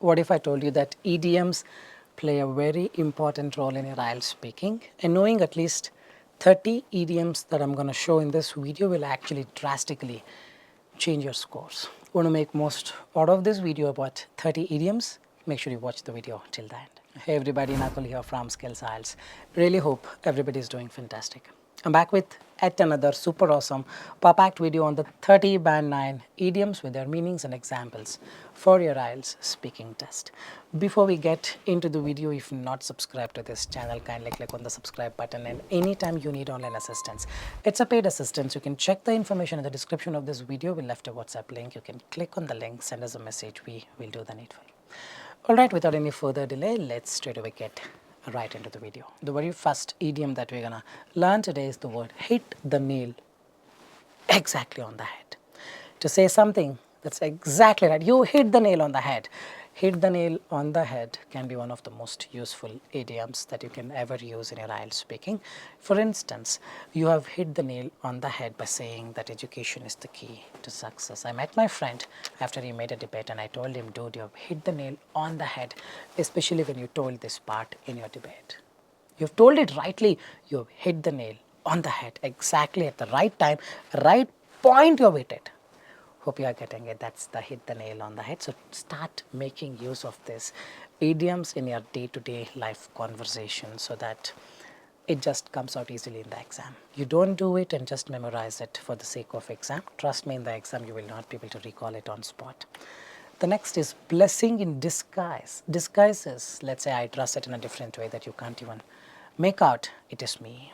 What if I told you that idioms play a very important role in your IELTS speaking, and knowing at least 30 idioms that I'm going to show in this video will actually drastically change your scores. Want to make most out of this video about 30 idioms? Make sure you watch the video till the end. Hey everybody, Nakul here from Skills IELTS. Really hope everybody is doing fantastic. I'm back with yet another super awesome packed video on the 30 band 9 idioms with their meanings and examples for your IELTS speaking test. Before we get into the video, if not subscribed to this channel, kindly click on the subscribe button, and anytime you need online assistance, it's a paid assistance. You can check the information in the description of this video. We left a WhatsApp link. You can click on the link, send us a message. We will do the needful. Alright, without any further delay, let's straight away get right into the video. The very first idiom that we're gonna learn today is the word hit the nail exactly on the head. To say something that's exactly right, you hit the nail on the head. Hit the nail on the head can be one of the most useful idioms that you can ever use in your IELTS speaking. For instance, you have hit the nail on the head by saying that education is the key to success. I met my friend after he made a debate and I told him, dude, you have hit the nail on the head, especially when you told this part in your debate. You've told it rightly, you've hit the nail on the head exactly at the right time, right point you've hit it. Hope you are getting it. That's the hit the nail on the head. So start making use of this idioms in your day-to-day life conversation so that it just comes out easily in the exam. You don't do it and just memorize it for the sake of exam. Trust me, in the exam you will not be able to recall it on spot. The next is blessing in disguise. Disguise is, let's say I dress it in a different way that you can't even make out it is me.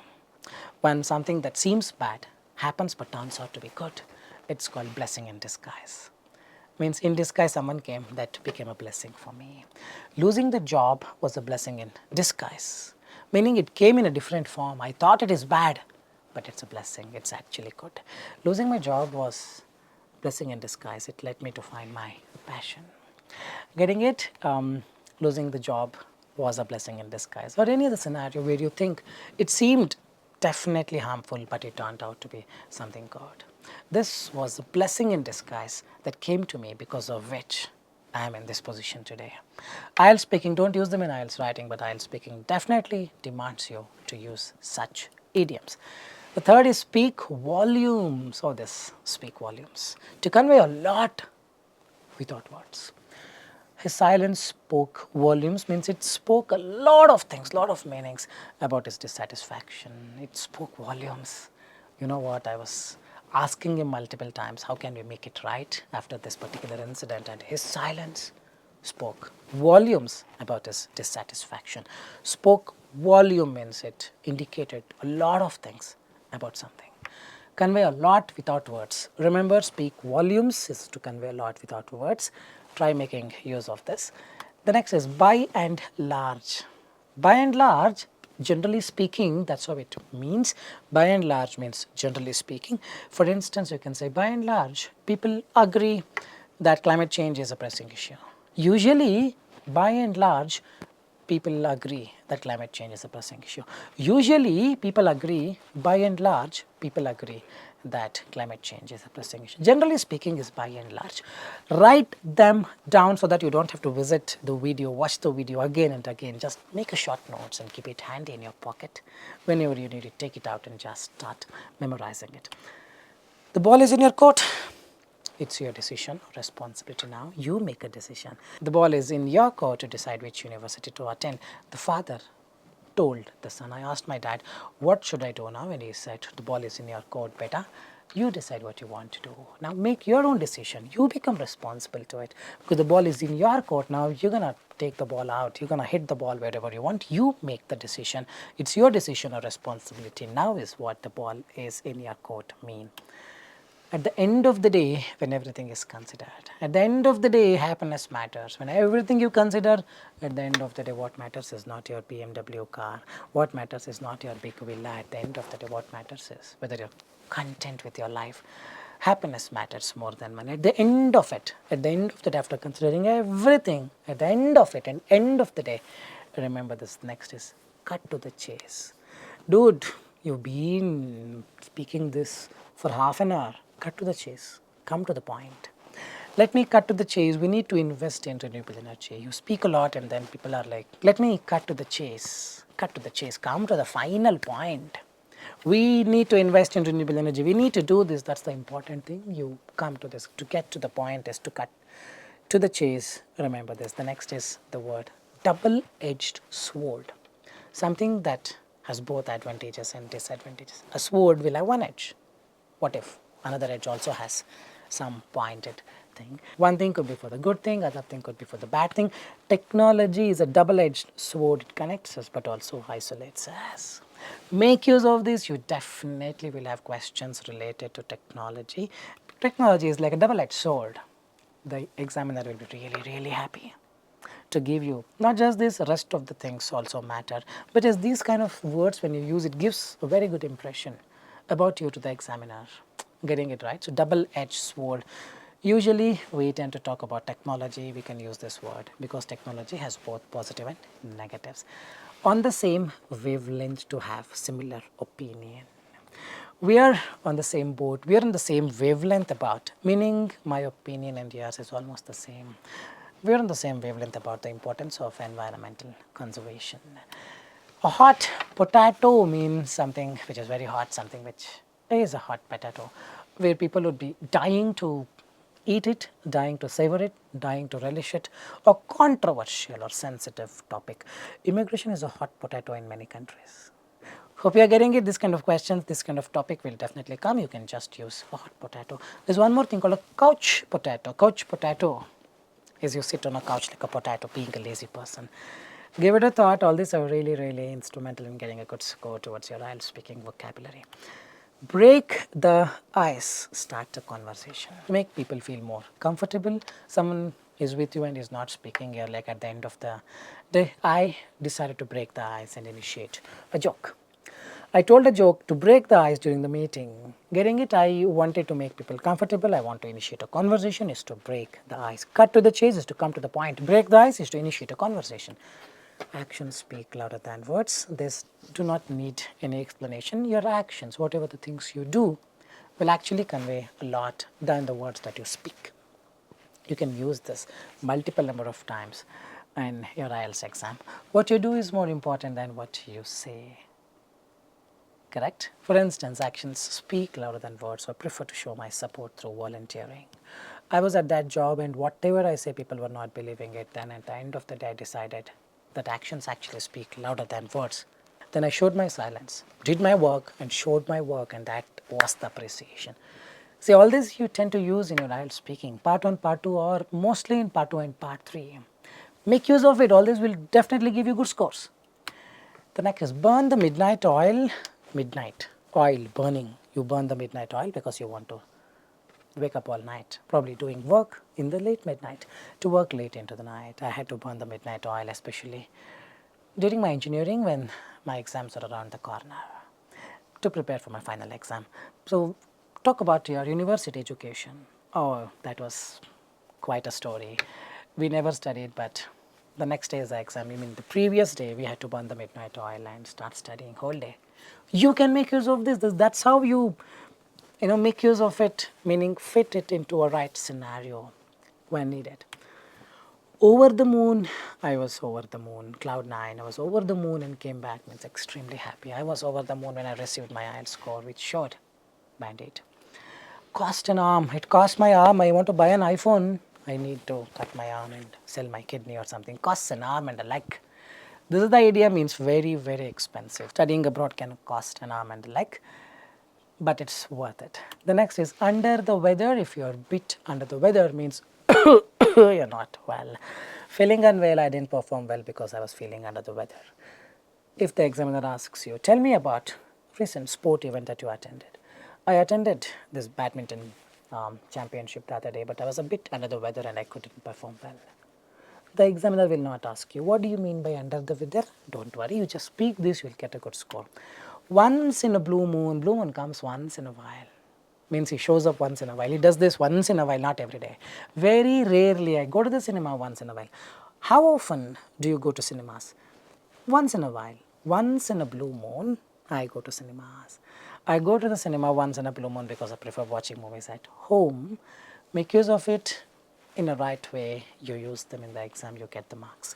When something that seems bad happens but turns out to be good, it's called blessing in disguise. Means in disguise someone came that became a blessing for me. Losing the job was a blessing in disguise, meaning it came in a different form. I thought it is bad, but it's a blessing. It's actually good. Losing my job was blessing in disguise. It led me to find my passion. Getting it, losing the job was a blessing in disguise. Or any other scenario where you think it seemed definitely harmful, but it turned out to be something good. This was a blessing in disguise that came to me, because of which I am in this position today. IELTS speaking, don't use them in IELTS writing, but IELTS speaking definitely demands you to use such idioms. The third is speak volumes. Oh, this speak volumes. To convey a lot without words. His silence spoke volumes, means it spoke a lot of things, lot of meanings about his dissatisfaction. It spoke volumes. You know what, I was asking him multiple times, how can we make it right after this particular incident, and his silence spoke volumes about his dissatisfaction. Spoke volume means it indicated a lot of things about something. Convey a lot without words. Remember, speak volumes is to convey a lot without words. Try making use of this. The next is by and large. By and large, generally speaking, that's how it means. By and large means generally speaking. For instance, you can say by and large, people agree that climate change is a pressing issue. Usually, by and large, people agree that climate change is a pressing issue. Usually, people agree, by and large, people agree that climate change is a pressing issue. Generally speaking is by and large. Write them down so that you don't have to visit the video, watch the video again and again. Just make a short notes and keep it handy in your pocket. Whenever you need it, take it out and just start memorizing it. The ball is in your court. It's your decision, responsibility now. You make a decision. The ball is in your court to decide which university to attend. The father told the son, I asked my dad, what should I do now? And he said, the ball is in your court, beta. You decide what you want to do. Now make your own decision. You become responsible to it. Because the ball is in your court now, you're going to take the ball out. You're going to hit the ball wherever you want. You make the decision. It's your decision or responsibility. Now is what the ball is in your court mean. At the end of the day, when everything is considered, at the end of the day, happiness matters. When everything you consider, at the end of the day, what matters is not your BMW car. What matters is not your big villa. At the end of the day, what matters is whether you're content with your life. Happiness matters more than money. At the end of it, after considering everything, at the end of it, and end of the day, remember this next is cut to the chase. Dude, you've been speaking this for half an hour. Cut to the chase. Come to the point. Let me cut to the chase. We need to invest in renewable energy. You speak a lot and then people are like, let me cut to the chase. Cut to the chase. Come to the final point. We need to invest in renewable energy. We need to do this. That's the important thing. You come to this. To get to the point is to cut to the chase. Remember this. The next is the word double-edged sword. Something that has both advantages and disadvantages. A sword will have one edge. What if another edge also has some pointed thing? One thing could be for the good thing, other thing could be for the bad thing. Technology is a double-edged sword. It connects us but also isolates us. Make use of this. You definitely will have questions related to technology. Technology is like a double-edged sword. The examiner will be really happy to give you not just this, rest of the things also matter, but as these kind of words, when you use it, gives a very good impression about you to the examiner. Getting it right? So double-edged sword. Usually we tend to talk about technology. We can use this word because technology has both positive and negatives. On the same wavelength, to have similar opinion. We are on the same boat. We are on the same wavelength about, meaning my opinion and yours is almost the same. We are on the same wavelength about the importance of environmental conservation. A hot potato means something which is very hot, something which is a hot potato, where people would be dying to eat it, dying to savor it, dying to relish it. A controversial or sensitive topic. Immigration is a hot potato in many countries. Hope you are getting it. This kind of questions, this kind of topic will definitely come. You can just use a hot potato. There's one more thing called a couch potato. Couch potato is you sit on a couch like a potato, being a lazy person. Give it a thought. All these are really instrumental in getting a good score towards your IELTS speaking vocabulary. Break the ice. Start a conversation. Make people feel more comfortable. Someone is with you and is not speaking. You're like at the end of the day, I decided to break the ice and initiate a joke. I told a joke to break the ice during the meeting. Getting it? I wanted to make people comfortable. I want to initiate a conversation is to break the ice. Cut to the chase is to come to the point. Break the ice is to initiate a conversation. Actions speak louder than words. This do not need any explanation. Your actions, whatever the things you do, will actually convey a lot than the words that you speak. You can use this multiple number of times in your IELTS exam. What you do is more important than what you say. Correct? For instance, actions speak louder than words. So I prefer to show my support through volunteering. I was at that job and whatever I say, people were not believing it. Then at the end of the day, I decided that actions actually speak louder than words. Then I showed my silence, did my work and showed my work, and that was the appreciation. See, all this you tend to use in your IELTS speaking, part 1, part 2, or mostly in part 2 and part 3. Make use of it. All this will definitely give you good scores. The next is burn the midnight oil. Midnight oil burning. You burn the midnight oil because you want to wake up all night, probably doing work in the late midnight, to work late into the night. I had to burn the midnight oil, especially during my engineering when my exams are around the corner, to prepare for my final exam. So talk about your university education. Oh, that was quite a story. We never studied, but the next day is the exam. I mean, the previous day we had to burn the midnight oil and start studying whole day. You can make use of this. That's how you make use of it, meaning fit it into a right scenario when needed. Over the moon, I was over the moon. Cloud 9, I was over the moon and came back, means extremely happy. I was over the moon when I received my IELTS score, which showed Band-Aid. Cost an arm. It cost my arm. I want to buy an iPhone. I need to cut my arm and sell my kidney or something. Costs an arm and a leg. This is the idea, means very expensive. Studying abroad can cost an arm and a leg, but it's worth it. The next is under the weather. If you're a bit under the weather, means you're not well. Feeling unwell, I didn't perform well because I was feeling under the weather. If the examiner asks you, tell me about recent sport event that you attended. I attended this badminton championship the other day, but I was a bit under the weather and I couldn't perform well. The examiner will not ask you, what do you mean by under the weather? Don't worry, you just speak this, you'll get a good score. Once in a blue moon comes once in a while. Means he shows up once in a while. He does this once in a while, not every day. Very rarely I go to the cinema once in a while. How often do you go to cinemas? Once in a while. Once in a blue moon, I go to cinemas. I go to the cinema once in a blue moon because I prefer watching movies at home. Make use of it. in a right way, you use them in the exam, you get the marks.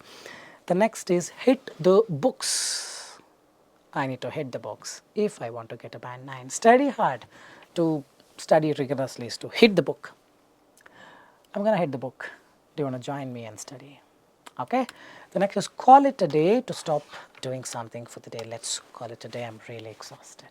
The next is hit the books. I need to hit the books if I want to get a band 9. Study hard. To study rigorously is to hit the book. I'm going to hit the book. Do you want to join me and study? Okay. The next is call it a day. To stop doing something for the day. Let's call it a day. I'm really exhausted.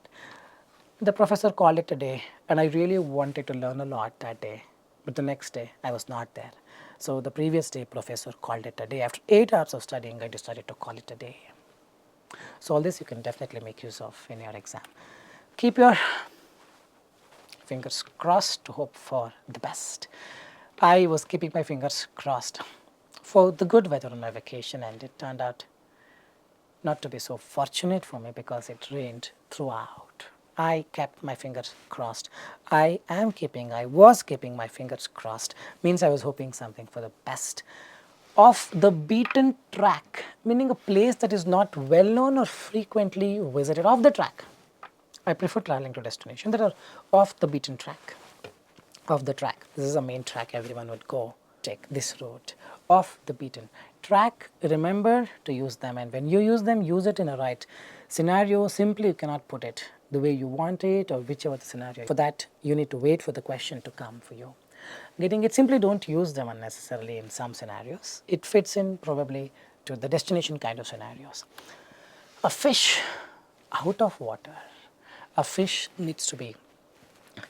The professor called it a day, and I really wanted to learn a lot that day. But the next day, I was not there. So the previous day, professor called it a day. After 8 hours of studying, I decided to call it a day. So all this you can definitely make use of in your exam. Keep your fingers crossed to hope for the best. I was keeping my fingers crossed for the good weather on my vacation, and it turned out not to be so fortunate for me because it rained throughout. I kept my fingers crossed. I was keeping my fingers crossed, means I was hoping something for the best. Off the beaten track, meaning a place that is not well known or frequently visited. Off the track. I prefer traveling to destinations that are off the beaten track. Off the track. This is a main track everyone would go take this road. Off the beaten track. Remember to use them, and when you use them, use it in a right scenario. Simply you cannot put it the way you want it or whichever the scenario. For that, you need to wait for the question to come for you. Getting it, simply don't use them unnecessarily in some scenarios. It fits in probably to the destination kind of scenarios. A fish out of water. A fish needs to be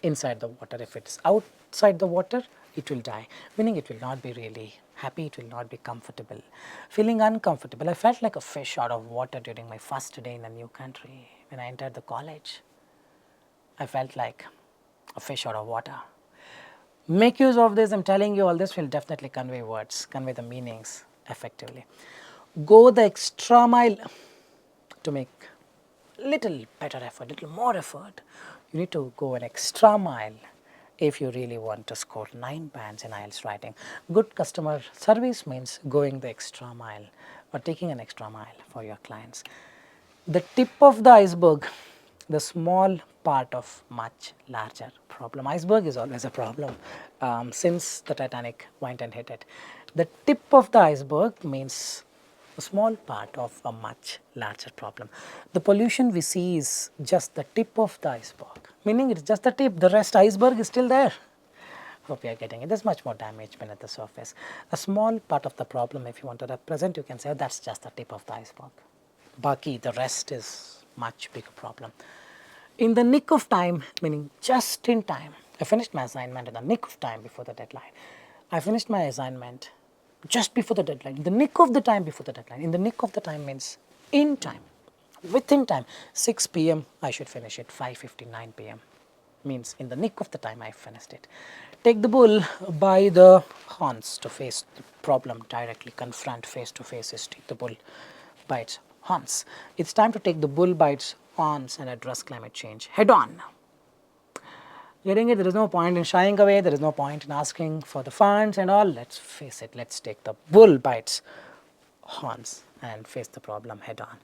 inside the water. If it's outside the water, it will die, meaning it will not be really happy, it will not be comfortable. Feeling uncomfortable. I felt like a fish out of water during my first day in a new country. When I entered the college, I felt like a fish out of water. Make use of this. I'm telling you, all this will definitely convey words, convey the meanings effectively. Go the extra mile to make little better effort, little more effort. You need to go an extra mile if you really want to score 9 bands in IELTS writing. Good customer service means going the extra mile or taking an extra mile for your clients. The tip of the iceberg, the small part of much larger problem. Iceberg is always a problem since the Titanic went and hit it. The tip of the iceberg means a small part of a much larger problem. The pollution we see is just the tip of the iceberg, meaning it's just the tip, the rest iceberg is still there. Hope you are getting it. There's much more damage beneath the surface. A small part of the problem, if you want to represent, you can say, oh, that's just the tip of the iceberg. Baki, the rest is much bigger problem. In the nick of time, meaning just in time. I finished my assignment in the nick of time before the deadline. I finished my assignment just before the deadline, in the nick of the time before the deadline. In the nick of the time means in time, within time. 6 p.m. I should finish it, 5:59 p.m. means in the nick of the time I finished it. Take the bull by the horns. To face the problem directly, confront face to face is take the bull by its horns. It's time to take the bull by its horns and address climate change head on. Getting it? There is no point in shying away, there is no point in asking for the funds and all. Let's face it, let's take the bull by its horns and face the problem head on.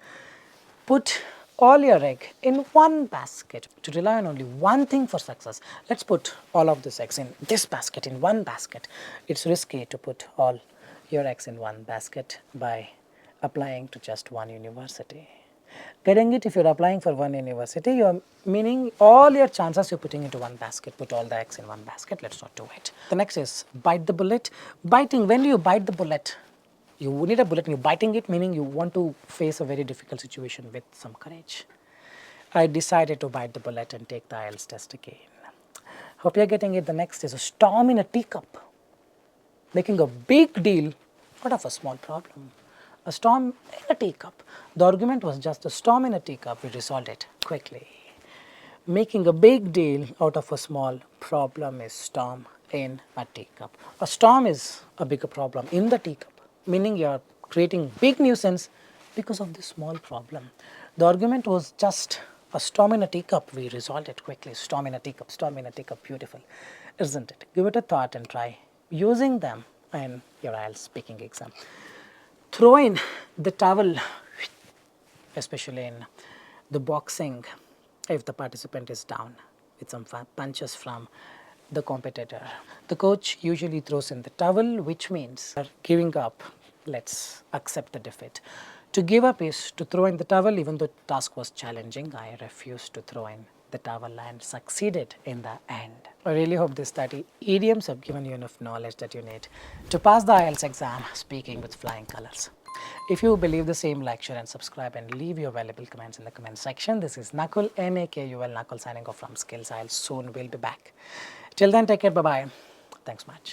Put all your egg in one basket. To rely on only one thing for success. Let's put all of these eggs in this basket, in one basket. It's risky to put all your eggs in one basket by applying to just one university. Getting it? If you're applying for one university, you're meaning all your chances you're putting into one basket. Put all the eggs in one basket. Let's not do it. The next is bite the bullet. Biting. When do you bite the bullet? You need a bullet and you're biting it, meaning you want to face a very difficult situation with some courage. I decided to bite the bullet and take the IELTS test again. Hope you're getting it. The next is a storm in a teacup. Making a big deal out of a small problem. A storm in a teacup. The argument was just a storm in a teacup. We resolved it quickly. Making a big deal out of a small problem is storm in a teacup. A storm is a bigger problem in the teacup, meaning you are creating big nuisance because of this small problem. The argument was just a storm in a teacup. We resolved it quickly. Storm in a teacup, beautiful, isn't it? Give it a thought and try using them in your IELTS speaking exam. Throw in the towel, especially in the boxing, if the participant is down with some punches from the competitor. The coach usually throws in the towel, which means giving up. Let's accept the defeat. To give up is to throw in the towel. Even though the task was challenging, I refused to throw in the towel and succeeded in the end. I really hope this 30 idioms have given you enough knowledge that you need to pass the IELTS exam speaking with flying colors. If you believe the same, like, share and subscribe and leave your valuable comments in the comment section. This is Nakul, Nakul, Nakul signing off from Skills IELTS. Soon we'll be back. Till then, take care. Bye-bye. Thanks much.